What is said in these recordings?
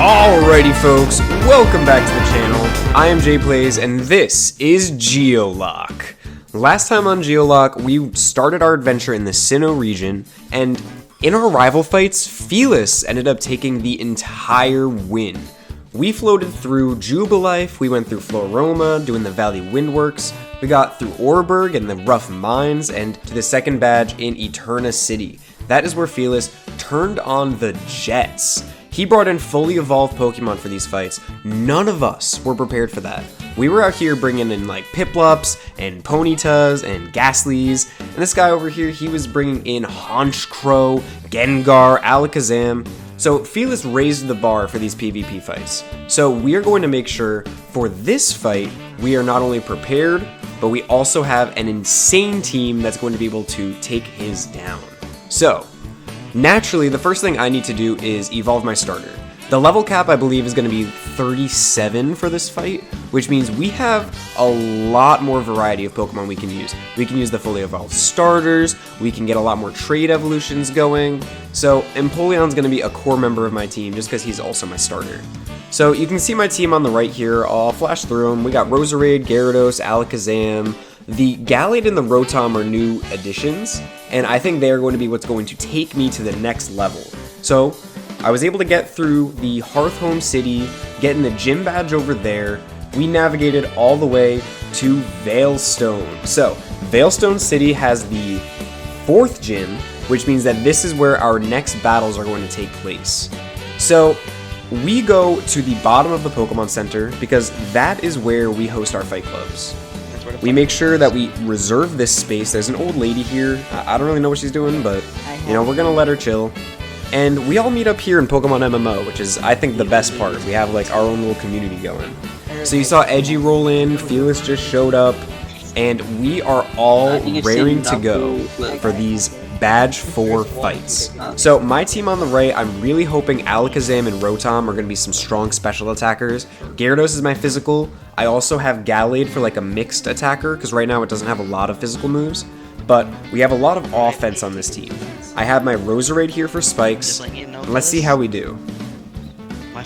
Alrighty folks, welcome back to the channel. I am JPlays and this is Geolock. Last time on Geolock, we started our adventure in the Sinnoh region, and in our rival fights, Felis ended up taking the entire win. We floated through Jubilife, we went through Floroma, doing the Valley Windworks, we got through Orberg and the Rough Mines, and to the second badge in Eterna City. That is where Felis turned on the Jets. He brought in fully evolved Pokemon for these fights. None of us were prepared for that. We were out here bringing in like Piplups and Ponytas and Gastlys, and this guy over here, he was bringing in Honchkrow, Gengar, Alakazam. So Felis raised the bar for these PvP fights. So we are going to make sure for this fight, we are not only prepared, but we also have an insane team that's going to be able to take his down. So, naturally, the first thing I need to do is evolve my starter. The level cap, I believe, is going to be 37 for this fight, which means we have a lot more variety of Pokemon we can use. We can use the fully evolved starters, we can get a lot more trade evolutions going, so Empoleon's going to be a core member of my team just because he's also my starter. So you can see my team on the right here. I'll flash through them. We got Roserade, Gyarados, Alakazam. The Gallade and the Rotom are new additions, and I think they are going to be what's going to take me to the next level. So, I was able to get through the Hearthhome City, getting the gym badge over there. We navigated all the way to Veilstone. So, Veilstone City has the 4th gym, which means that this is where our next battles are going to take place. So, we go to the bottom of the Pokemon Center because that is where we host our fight clubs. We make sure that we reserve this space. There's an old lady here. I don't really know what she's doing, but, you know, we're gonna let her chill. And we all meet up here in Pokemon MMO, which is, I think, the best part. We have, like, our own little community going. So you saw Edgy roll in, Felis just showed up, and we are all raring to go for these Badge 4 fights. So my team on the right, I'm really hoping Alakazam and Rotom are going to be some strong special attackers. Gyarados is my physical. I also have Gallade for like a mixed attacker, because right now it doesn't have a lot of physical moves. But we have a lot of offense on this team. I have my Roserade here for spikes, and let's see how we do.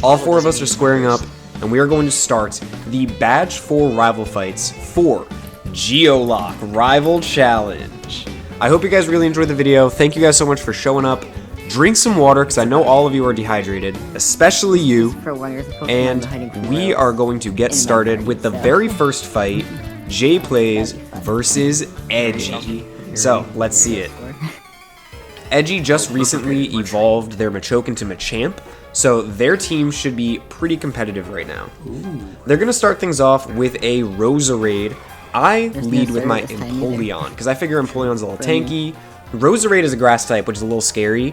All 4 of us are squaring up, and we are going to start the Badge 4 rival fights for Geolock Rival Challenge. I hope you guys really enjoyed the video. Thank you guys so much for showing up. Drink some water, because I know all of you are dehydrated, especially you. And we are going to get started with the very first fight, JPlays versus Edgy. So, let's see it. Edgy just recently evolved their Machoke into Machamp, so their team should be pretty competitive right now. They're going to start things off with a Roserade. I lead with my Empoleon, because I figure Empoleon's a little tanky. Roserade is a grass type, which is a little scary.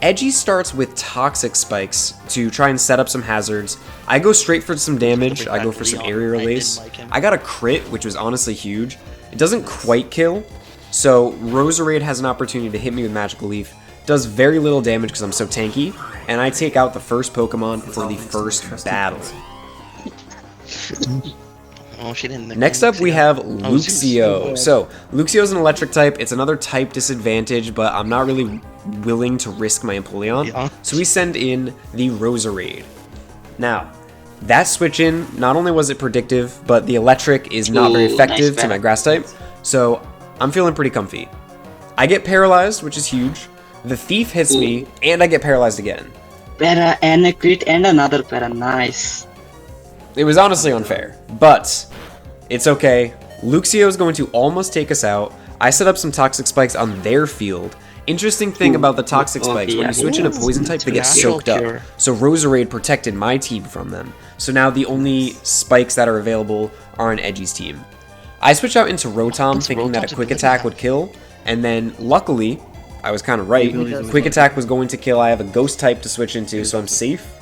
Edgy starts with Toxic Spikes to try and set up some hazards. I go straight for some damage. I go for some Area Release. I got a crit, which was honestly huge. It doesn't quite kill, so Roserade has an opportunity to hit me with Magical Leaf. Does very little damage because I'm so tanky, and I take out the first Pokemon for the first battle. Next up, we have Luxio. So, Luxio is an electric type. It's another type disadvantage, but I'm not really willing to risk my Empoleon. So we send in the Roserade. Now, that switch in, not only was it predictive, but the electric is not very effective to my grass type. So, I'm feeling pretty comfy. I get paralyzed, which is huge. The Thief hits me, and I get paralyzed again. Para and a crit and another para. Nice. It was honestly unfair, but it's okay. Luxio is going to almost take us out. I set up some Toxic Spikes on their field. Interesting thing about the Toxic Spikes, when you switch into Poison type, they get soaked up. So Roserade protected my team from them. So now the only spikes that are available are on Edgy's team. I switch out into Rotom thinking that a Quick Attack would kill, and then luckily, I was kind of right. Quick Attack was going to kill. I have a Ghost type to switch into, so I'm safe.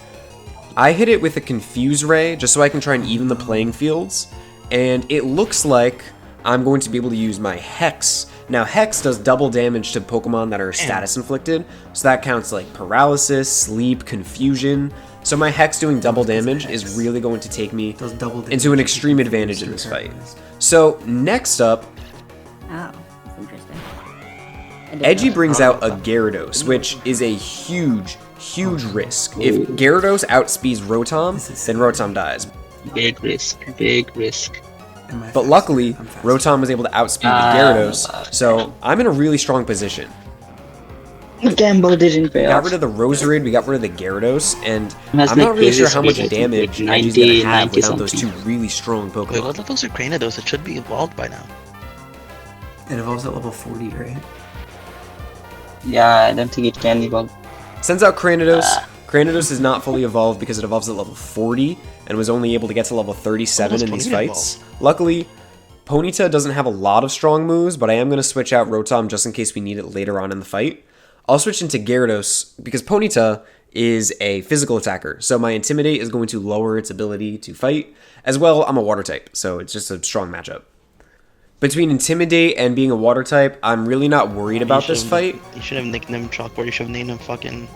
I hit it with a Confuse Ray, just so I can try and even the playing fields, and it looks like I'm going to be able to use my Hex. Now, Hex does double damage to Pokemon that are status inflicted, so that counts like Paralysis, Sleep, Confusion. So my Hex doing double damage is really going to take me into an extreme advantage in this fight. So, next up... Oh, that's interesting. Edgy brings out a Gyarados, which is a huge risk. If Gyarados outspeeds Rotom, then Rotom dies. Big risk, big risk. But luckily, Rotom was able to outspeed the Gyarados, so I'm in a really strong position. The gamble didn't pay We off. got rid of the Roserade, we got rid of the Gyarados, and That's I'm like not really sure crazy how much speed, I think, damage like Edgy's gonna 90, have 90 without those two something. really strong Wait, Pokemon. what levels are Cranidos? It should be evolved by now. It evolves at level 40, right? Yeah, I don't think it can evolve. Sends out Cranidos. Cranidos is not fully evolved because it evolves at level 40 and was only able to get to level 37 Almost in these Ponyta fights. Luckily, Ponyta doesn't have a lot of strong moves, but I am going to switch out Rotom just in case we need it later on in the fight. I'll switch into Gyarados because Ponyta is a physical attacker, so my Intimidate is going to lower its ability to fight. As well, I'm a water type, so it's just a strong matchup. Between Intimidate and being a water type, I'm really not worried about this fight. You should have nicknamed him Chalkboard. You should have named him fucking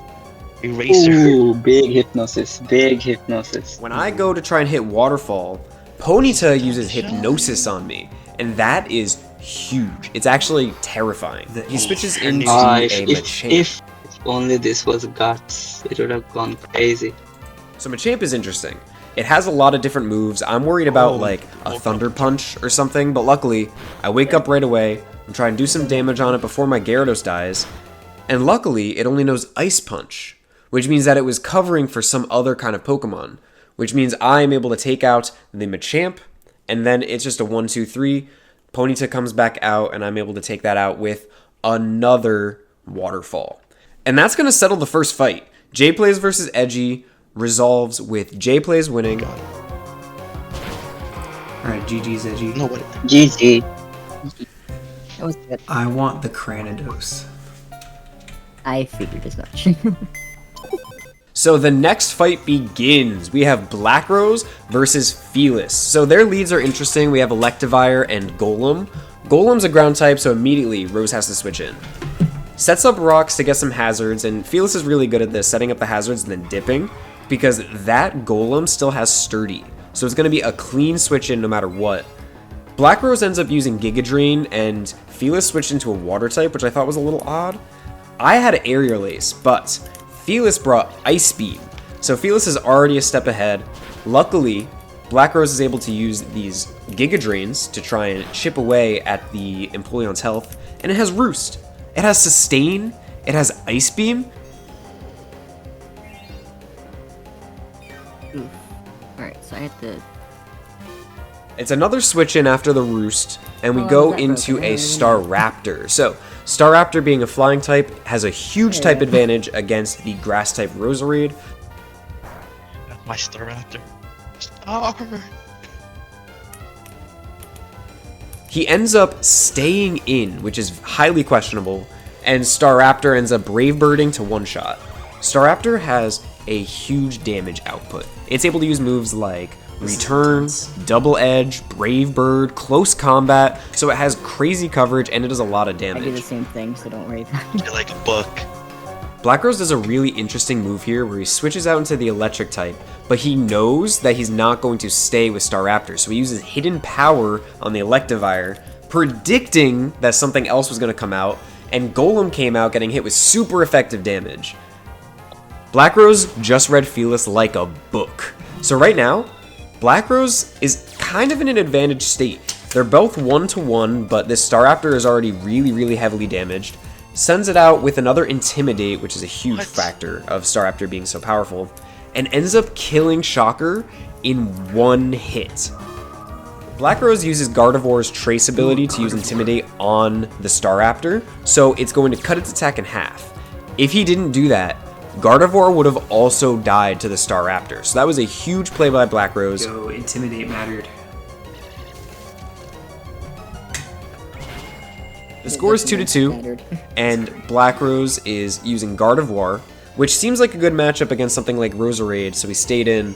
Eraser. Ooh, big hypnosis, big hypnosis. When I go to try and hit Waterfall, Ponyta uses Hypnosis on me, and that is huge. It's actually terrifying. He switches into a Machamp. If only this was Guts, it would have gone crazy. So Machamp is interesting. It has a lot of different moves. I'm worried about like a Thunder Punch or something, but luckily I wake up right away. I'm trying to do some damage on it before my Gyarados dies, and luckily it only knows Ice Punch, which means that it was covering for some other kind of Pokemon, which means I am able to take out the Machamp, and then it's just a 1-2-3. Ponyta comes back out, and I'm able to take that out with another Waterfall. And that's going to settle the first fight. JPlays versus Edgy resolves with JPlays winning. Alright, GG's Edgy. No, what? GG. That was good. I want the Cranidos. I figured as much. So the next fight begins. We have Blackrose versus Felis. So their leads are interesting. We have Electivire and Golem. Golem's a ground type, so immediately Rose has to switch in. Sets up rocks to get some hazards, and Felis is really good at this, setting up the hazards and then dipping, because that Golem still has Sturdy. So it's going to be a clean switch in no matter what. Blackrose ends up using Giga Drain, and Felis switched into a water type, which I thought was a little odd. I had Aerial Ace, but Felis brought Ice Beam, so Felis is already a step ahead. Luckily, Blackrose is able to use these Giga Drains to try and chip away at the Empoleon's health, and it has Roost. It has Sustain, it has Ice Beam. Alright, so I have to... It's another switch in after the Roost, and we go into a Staraptor. So, Staraptor being a flying type has a huge type advantage against the grass type Roserade. My Staraptor. Star. He ends up staying in, which is highly questionable, and Staraptor ends up Brave Birding to one-shot. Staraptor has a huge damage output. It's able to use moves like Return, Double Edge, Brave Bird, Close Combat, so it has crazy coverage and it does a lot of I do the damage. same thing, so don't worry about it. You're like a book. Blackrose does a really interesting move here where he switches out into the electric type, but he knows that he's not going to stay with Staraptor, so he uses Hidden Power on the Electivire, predicting that something else was going to come out, and Golem came out getting hit with super effective damage. Blackrose just read Felis like a book. So right now, Blackrose is kind of in an advantage state. They're both 1-to-1, but this Staraptor is already really heavily damaged. Sends it out with another Intimidate, which is a huge factor of Staraptor being so powerful, and ends up killing Shocker in one hit. Blackrose uses Gardevoir's Trace ability to use Intimidate on the Staraptor, so it's going to cut its attack in half. If he didn't do that, Gardevoir would have also died to the Staraptor, so that was a huge play by Blackrose. Go, Intimidate mattered. The score is 2-2, Standard. and Blackrose is using Gardevoir, which seems like a good matchup against something like Roserade, so he stayed in.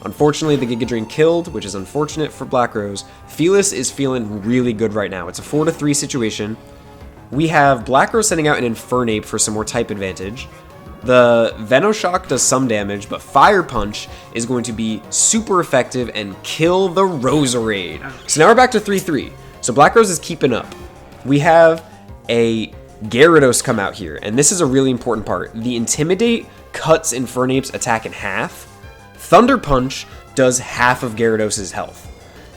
Unfortunately, the Giga Drain killed, which is unfortunate for Blackrose. Felis is feeling really good right now. It's a 4-3 situation. We have Blackrose sending out an Infernape for some more type advantage. The Venoshock does some damage, but Fire Punch is going to be super effective and kill the Roserade. So now we're back to 3-3. So Blackrose is keeping up. We have a Gyarados come out here, and this is a really important part. The Intimidate cuts Infernape's attack in half. Thunder Punch does half of Gyarados' health.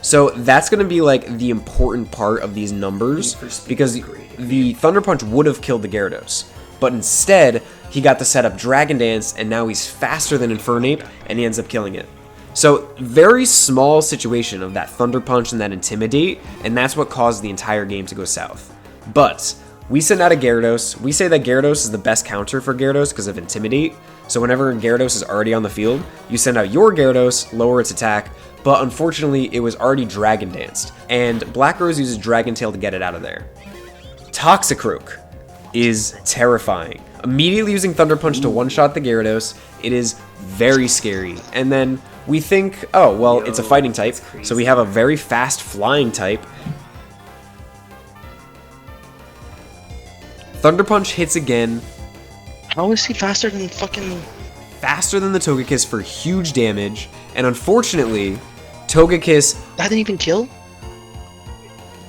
So that's going to be like the important part of these numbers, because the Thunder Punch would have killed the Gyarados. But instead, he got to set up Dragon Dance, and now he's faster than Infernape, and he ends up killing it. So, very small situation of that Thunder Punch and that Intimidate, and that's what caused the entire game to go south. But we send out a Gyarados. We say that Gyarados is the best counter for Gyarados because of Intimidate. So whenever Gyarados is already on the field, you send out your Gyarados, lower its attack, but unfortunately it was already Dragon Danced, and Black Rose uses Dragon Tail to get it out of there. Toxicroak is terrifying. Immediately using Thunder Punch to one-shot the Gyarados, it is very scary. And then we think, oh, well, it's a fighting type, so we have a very fast flying type. Thunder Punch hits again. How is he faster than fucking... Faster than the Togekiss for huge damage, and unfortunately, Togekiss... That didn't even kill?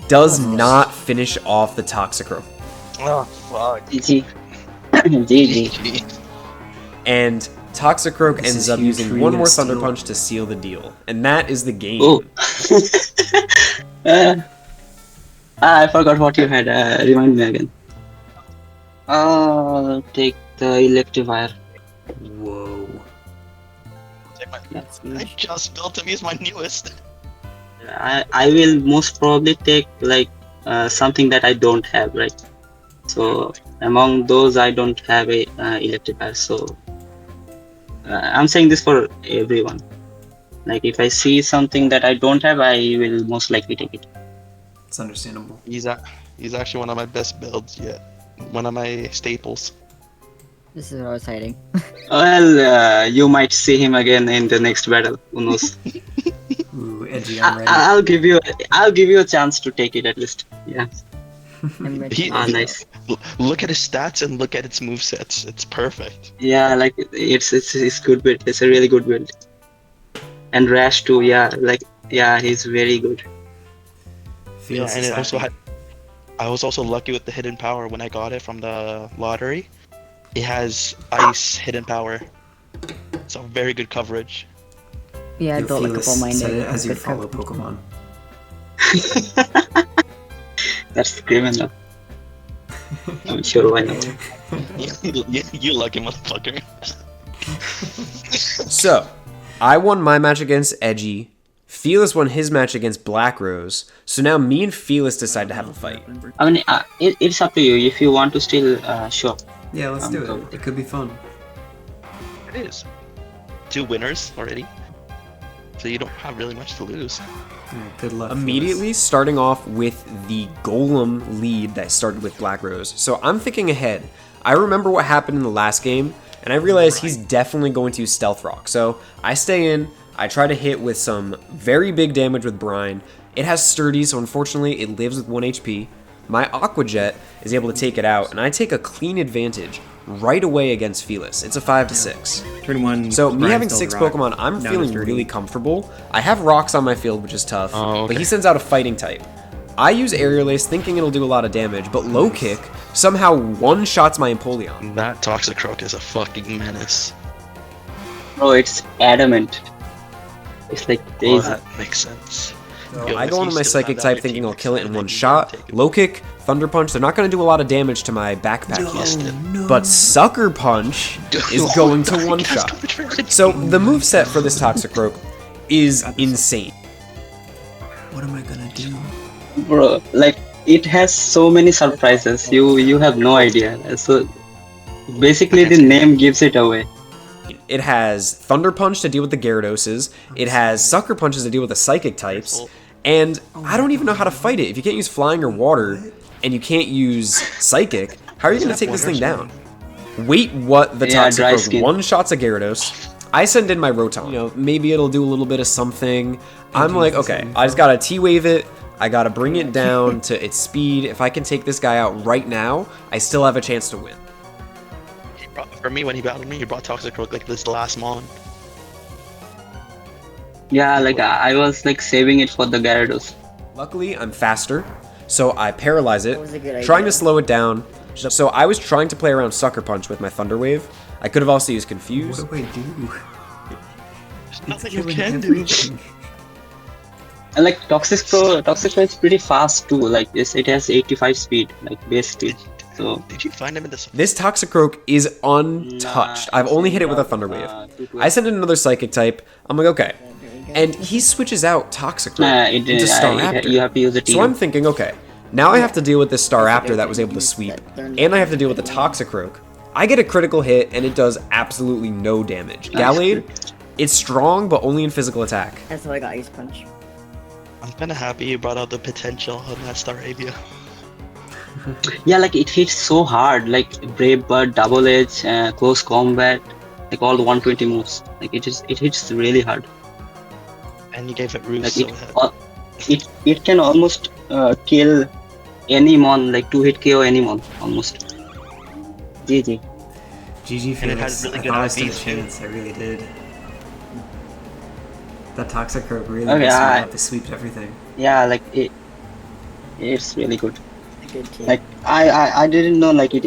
Does not finish off the Toxicroak. Oh, fuck. GG. GG. And Toxicroak This ends is up huge using for one you more to Thunder steal. Punch to seal the deal. And that is the game. Oh. I forgot what you had. Remind me again. Take the Electivire. Whoa. That's I just built him, he's my newest. I will most probably take like something that I don't have, right? So among those, I don't have a Electivire. So I'm saying this for everyone. Like if I see something that I don't have, I will most likely take it. It's understandable. He's actually one of my best builds yet. One of my staples. This is what I was hiding. Well, you might see him again in the next battle. Who knows? Ooh, edgy, I'm ready. I'll give you a chance to take it at least. Yeah. I'm ready. Nice. Look at his stats and look at its movesets. It's perfect. Yeah, like it's good build. It's a really good build. And Rash too. Yeah, he's very good. Feels and it also happy. I was also lucky with the hidden power when I got it from the lottery. It has ice hidden power. So very good coverage. Yeah, I Yo, built a Felix, couple of mine set there. it as your Good follow cover. Pokemon. That's criminal. I'm sure why not. You lucky motherfucker. So, I won my match against Edgy. Felis won his match against Black Rose. So now me and Felis decide to have a fight. I mean, it's up to you. If you want to still show. Yeah, let's do Go. it. It could be fun. It is. 2 winners already. So you don't have really much to lose. Alright, good luck. Immediately starting off with the Golem lead that started with Black Rose. So I'm thinking ahead. I remember what happened in the last game, and I realized he's definitely going to use Stealth Rock. So I stay in, I try to hit with some very big damage with Brine. It has Sturdy, so unfortunately it lives with 1 HP. My Aqua Jet is able to take it out, and I take a clean advantage right away against Felis. It's a 5-6. Turn 1. So me Brian having still 6 rock. Pokemon, I'm Down feeling to 30. really comfortable. I have rocks on my field, which is tough, Oh, okay. but he sends out a fighting type. I use Aerial Ace thinking it'll do a lot of damage, but Low Kick somehow one-shots my Empoleon. That Toxicroak is a fucking menace. Bro, it's adamant. It's like Oh, crazy. that makes sense. Yo, I go if into you my still have Psychic that type on your thinking team, I'll kill it in then one you shot. can take it. Low Kick, Thunder Punch, they're not going to do a lot of damage to my backpack Missed yet. it. But Sucker Punch is going to one-shot. So the moveset for this Toxicroak is insane. What am I gonna do? Bro, like it has so many surprises. You have no idea. So basically, the name gives it away. It has Thunder Punch to deal with the Gyarados, it has Sucker Punches to deal with the Psychic types, and I don't even know how to fight it. If you can't use Flying or Water, and you can't use Psychic, how are you going to take this thing down? Wait, what? The Yeah, dry Toxicroak skin. one-shots a Gyarados. I send in my Rotom. You know, maybe it'll do a little bit of something. I'm like, okay, I just gotta T-Wave it, I gotta bring it down to its speed. If I can take this guy out right now, I still have a chance to win. For me, when he battled me, he brought Toxicroak like this last mon. Yeah, like I was like saving it for the Gyarados. Luckily, I'm faster, So I paralyze it, That was a good trying idea. to slow it down. So I was trying to play around Sucker Punch with my Thunder Wave. I could have also used What Confuse. do I do? There's nothing you Killing can do. everything. And like Toxic Crow is pretty fast too. Like this, it has 85 speed, like base speed. So Did you find him in this? This Toxicroak is untouched. I've only hit it with a Thunder Wave. I sent in another Psychic type. I'm like, okay. And he switches out Toxicroak into Staraptor. you have to use the team. So I'm thinking, okay, now I have to deal with this Staraptor that was able to sweep, and I have to deal with the Toxicroak. I get a critical hit, and it does absolutely no damage. Gallade, it's strong, but only in physical attack. That's how I got Ice Punch. I'm kind of happy you brought out the potential of that Staravia. Yeah, like it hits so hard, like Brave Bird, Double Edge, Close Combat, like all the 120 moves. Like it hits really hard. And you gave it Roost, Like so it can almost kill any mon, like 2-hit KO any mon almost. GG. GG And it had Felix. really I good thought I stood a IVs too. chance. I really did. That Toxicroak really Okay, messed me I- up. It sweeped everything. Yeah, like it's really good. A good team. Like I didn't know like it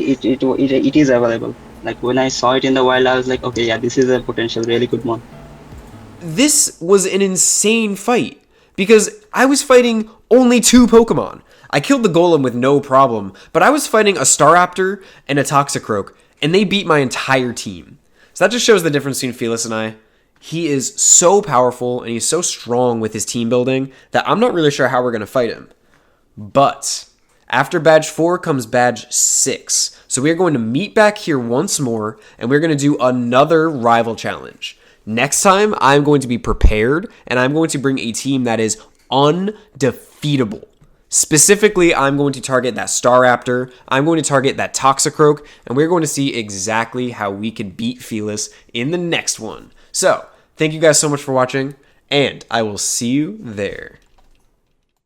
is available. Like when I saw it in the wild, I was like, okay, yeah, this is a potential really good mon. This was an insane fight, because I was fighting only 2 Pokemon. I killed the Golem with no problem, but I was fighting a Staraptor and a Toxicroak, and they beat my entire team. So that just shows the difference between Felis and I. He is so powerful, and he's so strong with his team building that I'm not really sure how we're going to fight him. But after Badge 4 comes Badge 6. So we are going to meet back here once more, and we're going to do another rival challenge. Next time, I'm going to be prepared, and I'm going to bring a team that is undefeatable. Specifically, I'm going to target that Staraptor, I'm going to target that Toxicroak, and we're going to see exactly how we can beat Felis in the next one. So, thank you guys so much for watching, and I will see you there.